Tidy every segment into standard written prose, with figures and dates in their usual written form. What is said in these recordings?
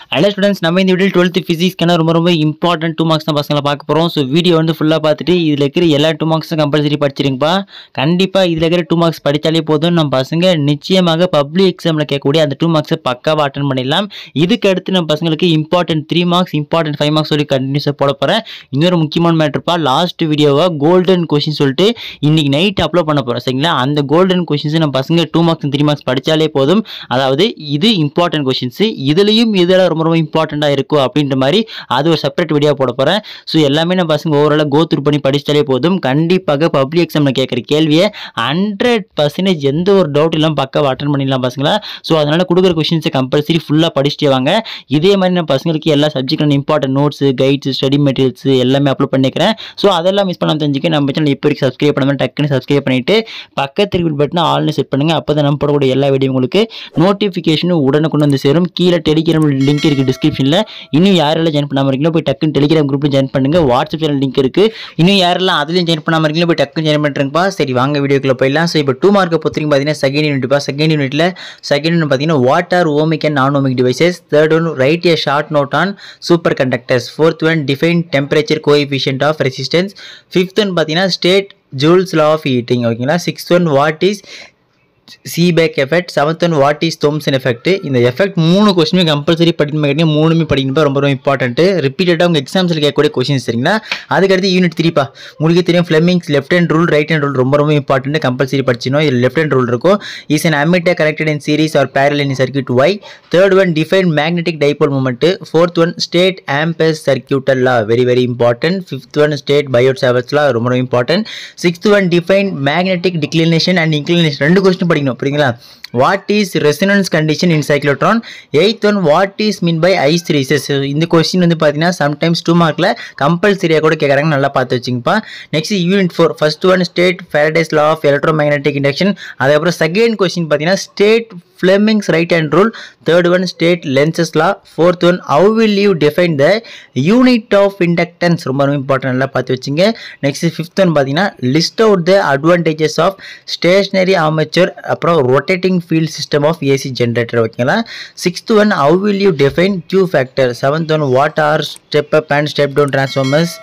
Hello students, நம்ம இந்த வீடியோல 12th physics ரொம்ப இம்பார்ட்டன்ட் 2 மார்க்ஸ் தான் பசங்கள பார்க்க போறோம். சோ வீடியோ வந்து ஃபுல்லா பார்த்துட்டு இதுல இருக்கிற எல்லா 2 மார்க்ஸும் கம்பல்சரி படிச்சிருங்கப்பா. கண்டிப்பா இதுல இருக்கிற 2 மார்க்ஸ் படிச்சாலே போதும் நம்ம பசங்க நிச்சயமாக பப்ளிக் எக்ஸாம்ல கேட்கக்கூடிய அந்த 2 மார்க்ஸை பக்காவா அட்டெண்ட் பண்ணிடலாம். இதுக்கு அடுத்து நம்ம பசங்களுக்கு இம்பார்ட்டன்ட் 3 மார்க்ஸ், இம்பார்ட்டன்ட் 5 மார்க்ஸ் சொல்லி கண்டினியூஸா போட போறேன். இன்னொரு முக்கியமான மேட்டர்ப்பா, லாஸ்ட் வீடியோவா கோல்டன் கொஸ்டின் சொல்லிட்டு இன்னைக்கு நைட் அப்லோட் பண்ண போறோம். சரிங்களா? அந்த கோல்டன் கொஸ்டின்ஸ் நம்ம பசங்க 2 மார்க்ஸ் 3 மார்க்ஸ் படிச்சாலே போதும். அதாவது இது இம்பார்ட்டன்ட் கொஸ்டின்ஸ், இதுலயும் இதெல்லாம் ரொம்ப இம்பார்ட்டண்டா இருக்கும் அப்படின்ற மாதிரி அது ஒரு செப்பரேட் வீடியோ போட போறேன். ஸோ எல்லாமே நம்ம பசங்க ஓவராலா கோ த்ரூ பண்ணி படிச்சாலே போதும். கண்டிப்பாக பப்ளிக் எக்ஸாம்ல கேட்குற கேள்வியை 100% எந்த ஒரு டவுட் இல்லாமல் பக்காவா அட்டெண்ட் பண்ணிடலாம் பசங்களா. ஸோ அதனால கொடுக்குற கொஸ்டின்ஸை கம்பல்சரி ஃபுல்லாக படிச்சுட்டே வாங்க. இதே மாதிரி நம்ம பசங்களுக்கு எல்லா சப்ஜெக்டான important notes, guides, study materials எல்லாமே அப்லோட் பண்ணிக்கிறேன். ஸோ அதெல்லாம் மிஸ் பண்ணாம தெரிஞ்சுக்க நம்ம சேனல் இப்போ வரைக்கும் சப்ஸ்கிரைப் பண்ணாமல் டக்குன்னு சப்ஸ்கிரைப் பண்ணிட்டு பக்கத்து பட்டனை ஆல்னு செட் பண்ணுங்க. அப்போ நம்ம போடக்கூடிய எல்லா வீடியோ உங்களுக்கு நோட்டிஃபிகேஷனும் உடனுக்குன்னு வந்து சேரும். கீழே டெலிகிராம் லிங்க் இருக்கு டிஸ்கிரிப்ஷன்ல. இன்னும் யாரெல்லாம் ஜாயின் பண்ணாம இருக்கீங்களோ போய் டக்குன்னு டெலிகிராம் குரூப்ல ஜாயின் பண்ணுங்க. வாட்ஸ்அப் சேனல் லிங்க் இருக்கு. இன்னும் யாரெல்லாம் அதுலயும் ஜாயின் பண்ணாம இருக்கீங்களோ போய் டக்குன்னு ஜாயின் பண்ணுறேங்கப்பா. சரி வாங்க வீடியோக்குள்ள போயிடலாம். ஸோ இப்போ 2 மார்க்கை பொறுத்தவரைக்கும் பார்த்தீங்கன்னா செகண்ட் யூனிட்ப்பா. செகண்ட் யூனிட்ல செகண்ட் யூனிட் பார்த்தீங்கன்னா what are ohmic and non ohmic devices. Third one write a short note on super conductors. Fourth one define temperature coefficient of resistance. Fifth one பார்த்தீங்கன்னா state Joule's law of heating. ஓகேங்களா? Sixth one what is Seebeck effect. Seventh one what is Thomson effect. இந்த effect 3 கொஸ்டினுமே compulsory படிக்கணும். மூணுமே படிக்கணும், ரொம்ப important. ரிப்பீட்டடாக உங்கள் எக்ஸாம்ஸில் கேட்கக்கூடிய கொஸ்டின்ஸ் சரிங்களா. அதுக்கடுத்து யூனிட் 3பா. உங்களுக்கு தெரியும் Fleming's left hand rule, right hand rule ரொம்ப இம்பார்ட்டன்ட், கம்பல்சரி படிச்சிடணும். இதில் லெஃப்ட் ஹேண்ட் ரூல் இருக்கும். Is an ammeter connected in series or parallel in circuit why. Third one define magnetic dipole moment. Fourth one state Ampere's circuital law, very important. Fifth one state Biot Savart's law, ரொம்ப important. Sixth one define magnetic declination and inclination. 2 question படிக்கணும். புரியுங்களா? What is resonance condition in cyclotron? 8th one what is mean by hysteresis. இந்த question வந்து பார்த்தீங்கன்னா sometimes 2 மார்க்ல கம்பல்சரியாக கூட கேட்குறாங்க, நல்லா பார்த்து வச்சுங்கப்பா. Next unit 4 first one state Faraday's law of electromagnetic induction. அதுக்கப்புறம் செகண்ட் கொஸ்டின் பார்த்தீங்கன்னா state Fleming's right hand rule. Third one state Lenz's law. Fourth one how will you define the unit of inductance, ரொம்ப important, நல்லா பார்த்து வச்சுங்க. Next fifth one பார்த்தீங்கன்னா list out the advantages of stationary armature அப்புறம் rotating field system of AC generator. ஓகேங்களா? Sixth one how will you define Q factor. Seventh one what are step up and step down transformers.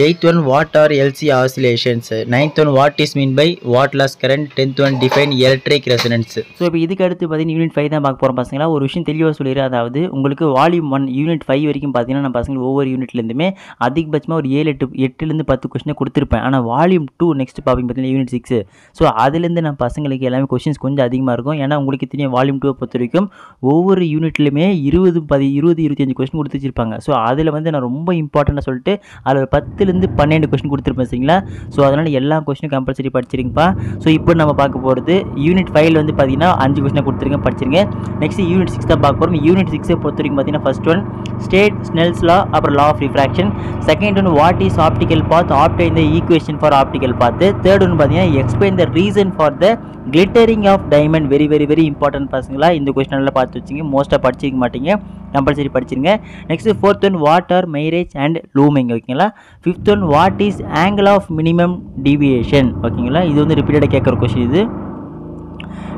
8th one what are LC oscillations. 9th one what is mean by watt loss current. 10th one define electric resonance. So இப்போ இதுக்கு அடுத்து பார்த்தீங்கன்னா unit 5 தான் பார்க்க போகிறோம் பசங்களா. ஒரு விஷயம் தெளிவாக சொல்லிடுறேன். அதாவது உங்களுக்கு வால்யூம் 1 யூனிட் 5 வரைக்கும் பார்த்தீங்கன்னா நம்ம பசங்க ஒவ்வொரு யூனிட்லேருந்துமே அதிகபட்சமாக ஒரு 8லேருந்து 10 கொஸ்டினை கொடுத்துருப்பேன். ஆனால் வால்யூம் 2 நெக்ஸ்ட் பார்ப்பீங்க பார்த்தீங்கன்னா யூனிட் 6. ஸோ அதுலேருந்து நம்ம பசங்களுக்கு எல்லாமே கொஸ்டின்ஸ் கொஞ்சம் அதிகமாக இருக்கும். ஏன்னா உங்களுக்கு தெரியும் வால்யூம் 2 பொறுத்த வரைக்கும் ஒவ்வொரு யூனிட்லையுமே 20-25 கொஸ்டின் கொடுத்து வச்சிருப்பாங்க. ஸோ அதில் வந்து நான் ரொம்ப இம்பார்ட்டண்ட்டாக சொல்லிட்டு அதில் ஒரு 10 12 கொஸ்டின் கொடுத்துருப்பேன் சரிங்களா. ஸோ அதனால் எல்லா கொஸ்டினும் கம்பல்சரி படிச்சிருங்கப்பா. ஸோ இப்போ நம்ம பார்க்க போகிறது யூனிட் 5 வந்து பார்த்தீங்கன்னா 5 கொஸ்டினை கொடுத்துருங்க, படிச்சிருங்க. நெக்ஸ்ட் யூனிட் 6 தான் பார்க்க போகிறோம். யூனிட் 6 பொறுத்த வரைக்கும் பார்த்தீங்கன்னா first one state Snell's law அப்புறம் law of refraction. Second one what is optical path, obtain the equation for optical path. Third one பார்த்தீங்கன்னா explain the reason for the glittering of diamond. Very important பசங்களா. இந்த question நல்லா பார்த்து வச்சுங்க, மோஸ்ட்டாக படிச்சிருக்க மாட்டீங்க, கம்பல்சரி படிச்சிருங்க. Next fourth one what are mirage and looming. ஓகேங்களா? Fifth one what is angle of minimum deviation. ஓகேங்களா? இது வந்து ரிப்பீட்டடாக கேட்குற கொஸ்டின் இது.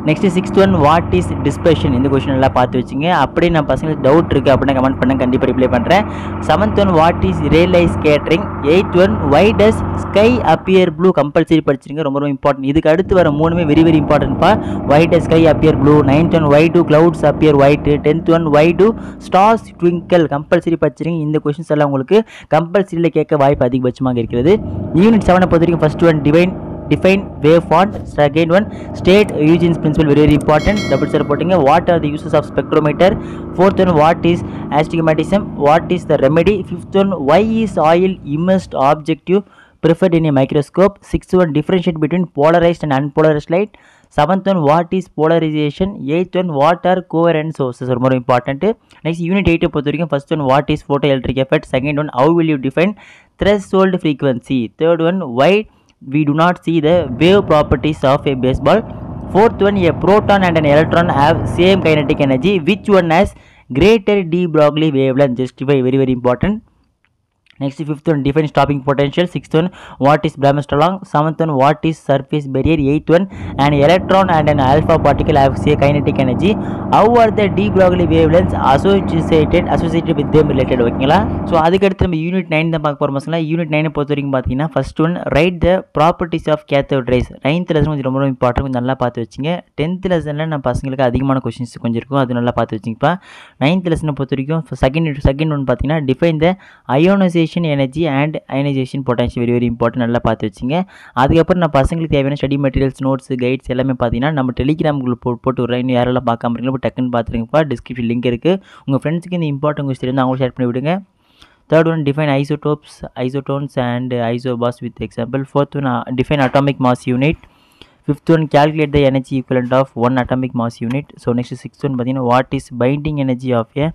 Next sixth one what is dispersion. இந்த கொஸ்டின் நல்லா பார்த்து வச்சுங்க. அப்படியே நான் பசங்களுக்கு டவுட் இருக்குது அப்படின்னா கமெண்ட் பண்ண, கண்டிப்பாக ரிப்ளை பண்ணுறேன். Seventh one what is Rayleigh scattering. Eighth one why does sky appear blue. Compulsory படிச்சிருங்க, ரொம்ப இம்பார்ட்டன்ட். இதுக்கு அடுத்து வர 3மே வெரி இம்பார்ட்டன்ட்ப்பா. Why does sky appear blue. 9th one why do clouds appear white. 10th one why do stars twinkle. Compulsory படிச்சிருங்க. இந்த questions எல்லாம் உங்களுக்கு கம்பல்சரியில் கேட்க வாய்ப்பு அதிகபட்சமாக இருக்கிறது. யூனிட் 7 பொறுத்த வரைக்கும் first one define wave font. Second one state Eugene's principle, very important, double star போட்டுங்க. What are the uses of spectrometer. Fourth one what is astigmatism, what is the remedy. Fifth one why is oil immersed objective preferred in a microscope. Sixth one differentiate between polarized and unpolarized light. Seventh one what is polarization. Eighth one what are coherent sources, are more important. Next unit 8 பொறுத்த வரைக்கும் first one what is photoelectric effect. Second one how will you define threshold frequency. Third one why we do not see the wave properties of a baseball. Fourth one a proton and an electron have same kinetic energy, which one has greater de Broglie wavelength. Justify, very important. Next, fifth one, define stopping potential. Sixth one, what is Brahmstra long? Seventh one, what is surface barrier? Eighth one, an electron and an alpha particle have say kinetic energy. How are the de Broglie wavelengths associated with them related? ஓகேங்களா? So அதுக்கடுத்து நம்ம unit 9 தான் பார்க்க போகிற மசங்களா. Unit 9 பொறுத்த வரைக்கும் பார்த்தீங்கன்னா first one, right the properties of cathode rays. 9th lesson கொஞ்சம் ரொம்ப இம்பார்ட்டன்ட், கொஞ்சம் நல்லா பார்த்து வச்சுங்க. 10th லெசனில் நம்ம பசங்களுக்கு அதிகமான கொஸ்டின்ஸ் கொஞ்சம் இருக்கும், அது நல்லா பார்த்து வச்சுங்கப்பா. 9th லெசனை பொறுத்த வரைக்கும் செகண்ட் ஒன் பார்த்தீங்கன்னா, define the ionisation energy and ionisation potential, very important, நல்லா பார்த்து வச்சுங்க. அதுக்கப்புறம் நான் பசங்களுக்கு தேவையான ஸ்டடி மெட்டீரியல்ஸ், நோட்ஸ், கைட்ஸ் எல்லாமே பார்த்தீங்கன்னா நம்ம டெலிகிராம் குரூப் போட்டு விட்றேன். இன்னும் யாரெல்லாம் பார்க்காம இருக்கீங்களோ டக்குன்னு பார்த்துருங்கப்பா. டிஸ்கிரிப்ஷன் லிங்க் இருக்குது. உங்கள் ஃப்ரெண்ட்ஸுக்கு இந்த இம்பார்ட்டன்ட் கொஸ்டின் இருந்தால் அவங்களும் ஷேர் பண்ணி விடுங்க. Third one, define isotopes, isotones and isobars with example. Fourth one, define atomic mass unit. Fifth one, calculate the energy equivalent of one atomic mass unit. So next, sixth one பார்த்தீங்கன்னா, what is binding energy of a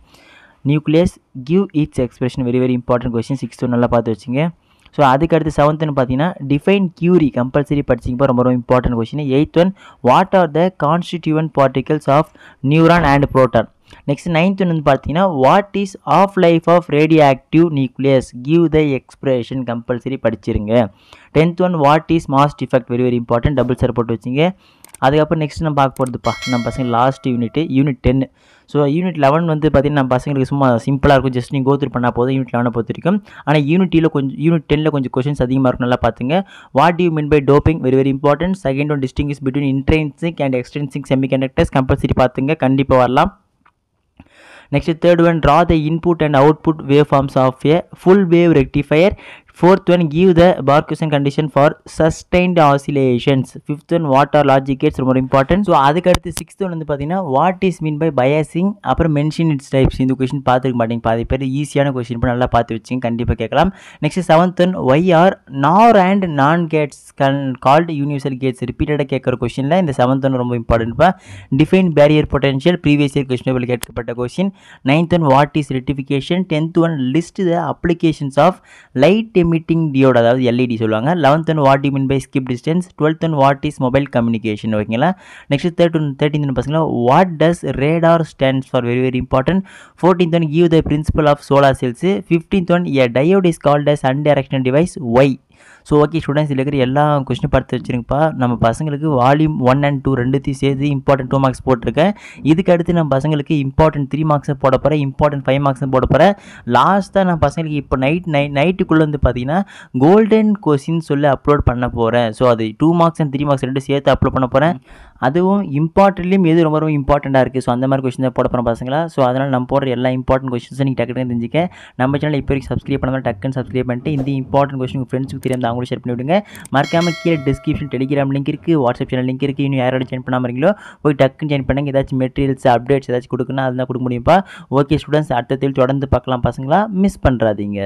nucleus? Give its expression, very important question. Sixth one நல்லா பார்த்து வச்சுங்க. So அதுக்கு அடுத்து 7th one பார்த்தீங்கன்னா, define Curie, compulsory படிச்சிங்கப்பா, ரொம்ப important question. 8th one, what are the constituent particles of neutron and proton. Next 9th one வந்து பார்த்தீங்கன்னா, what is half life of radioactive nucleus? Give the expression, compulsory படிச்சிருங்க. 10th one, what is mass defect, very important, double star போட்டு வச்சுங்க. அதுக்கப்புறம் next நம்ம பார்க்க போகிறதுப்பா நம்ம பசங்க லாஸ்ட் யூனிட் 10. ஸோ யூனிட் 11 வந்து பார்த்தீங்கன்னா நம்ம பசங்களுக்கு சும்மா சிம்பிளாக இருக்கும், ஜஸ்ட் நீங்கள் கோத்ரூ பண்ணால் போதும் யூனிட் 11 பொறுத்த வரைக்கும். ஆனால் யூனிட் 10ல் கொஞ்சம் கொஸ்டின்ஸ் அதிகமாக இருக்கும், நல்லா பார்த்துங்க. What you mean by doping, very important. Second one, distinguish between intrinsic and extrinsic semiconductors, compulsory பார்த்துங்க, கண்டிப்பாக வரலாம். Next, third one, draw the input and output waveforms of a full wave rectifier. Fourth one, give the Barkhausen condition for sustained oscillations. Fifth one, what are logic gates, ரொம்ப important. So அதுக்கு அடுத்து 6th one வந்து பார்த்தீங்கன்னா, what is mean by biasing, அப்புறம் mention its types. இந்த question பார்த்துருக்க மாட்டேங்க, பாதி பேர் ஈஸியான கொஸ்டின் இப்போ நல்லா பார்த்து வச்சுங்க, கண்டிப்பாக கேட்கலாம். Next 7th one, why are NOR and NAND gates called universal gates, ரிப்பீட்டடாக கேட்குற கொஸ்டினில் இந்த 7th ஒன் ரொம்ப இம்பார்ட்டன்ட்ப்பா. Define barrier potential, previous year question கேட்கப்பட்ட question. 9th one, what is rectification. 10th one, list the applications of light emitting diode, அதாவது LED சொல்லுவாங்க. 11th one, what you mean by skip distance. 12th one, what is mobile communication, ஓகேங்களா. Next 13th பசங்களா, what does radar stands for, very important. 14th one, give the principle of solar cells. 15th one, a diode is called as unidirectional device, why. So okay students, இதில் இருக்கிற எல்லா question பார்த்து வச்சுருங்கப்பா. நம்ம பசங்களுக்கு volume 1 and 2 ரெண்டுத்தையும் சேர்த்து important 2 marks போட்டிருக்கேன். இதுக்கு அடுத்து நம்ம பசங்களுக்கு இம்பார்ட்டன்ட் 3 மார்க்ஸை போட போகிறேன், இம்பார்ட்டன்ட் 5 மார்க்ஸை போட போகிறேன். லாஸ்ட்டாக நான் பசங்களுக்கு இப்போ நைட்டுக்குள்ளே வந்து பார்த்தீங்கன்னா கோல்டன் கொஸ்டின் சொல்லி அப்லோட் பண்ண போகிறேன். ஸோ அது 2 மார்க்ஸ் and 3 மார்க்ஸ் ரெண்டு சேர்த்து அப்லோட் பண்ண போகிறேன். அதுவும் இம்பார்ட்டன்ட்லேயும் எது ரொம்ப இம்பார்ட்டண்ட்டாக இருக்குது, ஸோ அந்த மாதிரி கொஸ்டின் தான் போட போகிறோம் பசங்களா. ஸோ அதனால் நம்ம போடுற எல்லா இம்பார்ட்டன்ட் கொஸ்டின்ஸும் நீங்கள் டக்குன்னு தெரிஞ்சுக்க. நம்ம சேனல் இப்போ வரைக்கும் சப்ஸ்கிரைப் பண்ணாமல் டக்குன்னு சப்ஸ்கிரைப் பண்ணிட்டு இந்த இம்பார்ட்டன்ட் கொஸ்டின் உங்கள் ஃப்ரெண்ட்ஸுக்கு தெரியாமல் அவங்களும் ஷேர் பண்ணி விடுங்க. மறக்காமல் கீழே டிஸ்கிரிப்ஷன் டெலிகிராம் லிங்க் இருக்குது, வாட்ஸ்அப் சேனல் லிங்க் இருக்குது. இன்னும் யாரோட ஜாயின் பண்ணாமல் இருக்கீங்களோ போய் டக்குன்னு ஜாயின் பண்ணுங்க. ஏதாச்சும் மெட்டீரியல்ஸ் அப்டேட்ஸ் ஏதாச்சும் கொடுக்கணும், அதுதான் கொடுக்க முடியும்ப்பா. ஓகே ஸ்டூடெண்ட்ஸ், அடுத்த தொடர்ந்து பார்க்கலாம் பசங்களா, மிஸ் பண்ணுறாதீங்க.